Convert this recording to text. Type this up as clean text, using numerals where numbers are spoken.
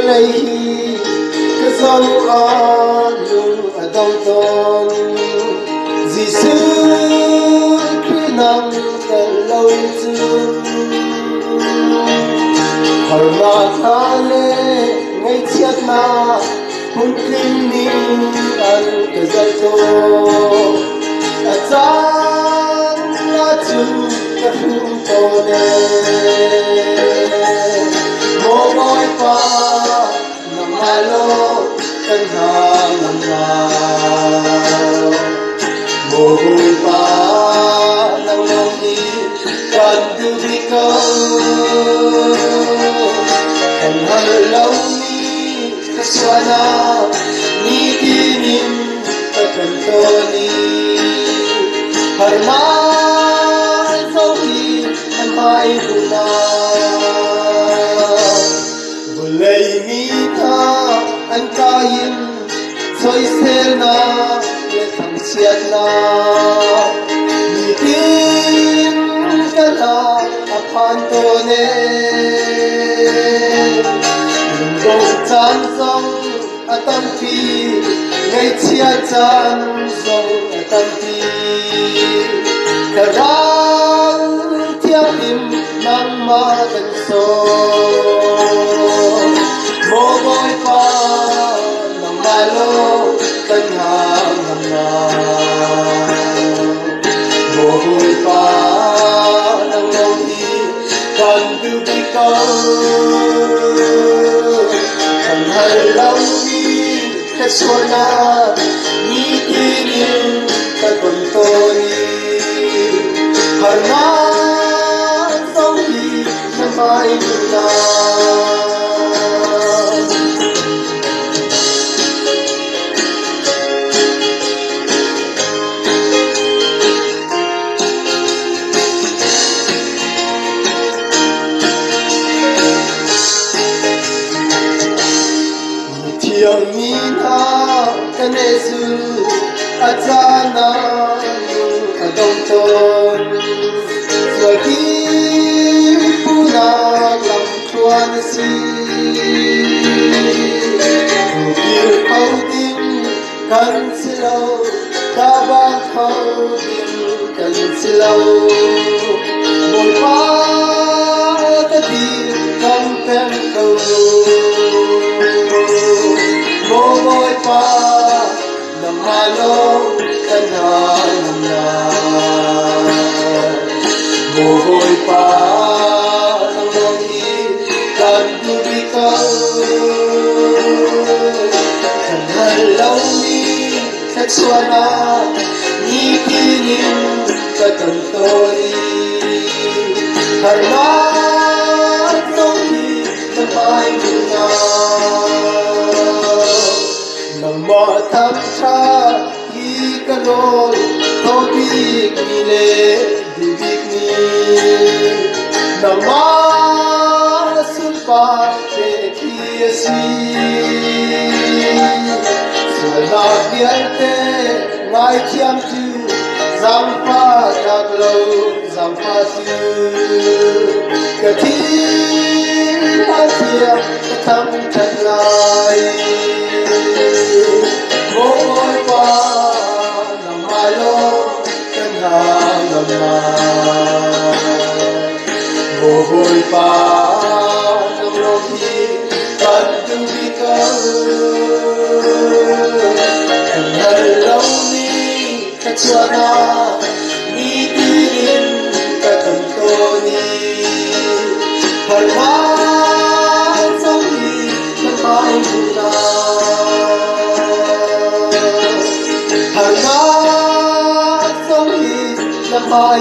lay cái dấu lu đông tôn Giêsu khi nằm cái lâu chung hở mà tha lê ngay chiết na hun kinh ni ăn cái dây tô chan la chung cái hung tô nè mô môi pa nằm malo cái hàng nằm lao mô môi pa nằm lòng đi cần tu đi câu cần hơi lâu ni kaswana ni tinin takantoni harman zohi amai bula bulay mi ta an kain soy selna le thang siat na ni tin kala apan tone Dong chan song atam pi ngay chia chan song atam pi karang thiam im nang ma kan so mo boy pa nang malo kan hang nam na mo boy pa nang long hi kan du bi câu hãy lâu đi cái xuân na ni tin ta còn tôi hãy nói dấu đi năm mai na yang mina kanesu ajana adong ton swagi puna lam tuan si bil pautin kan silau kabang pautin kan silau mol pa tadi kan pen kau môi pa nằm malo kan nam na môi pa nằm lòng đi kan tu bi câu kan hai lâu ni cách xua na ni kinin ka tan tôi hai na tôi năm mai na Namma tham cha hi kanol tobik mile divik ni Namma sulpa ke kiasi Sala biarte ngai thiam tu zampa daglo zampa tu kathir hasia katham thlai môi pa nằm malo kan hang nam na môi pa nằm lòng hi kan tu bi câu kan hai lâu ni kachwana ni tin ka tan to ni har ma song hi kan mai na hãy nói dấu đi năm mai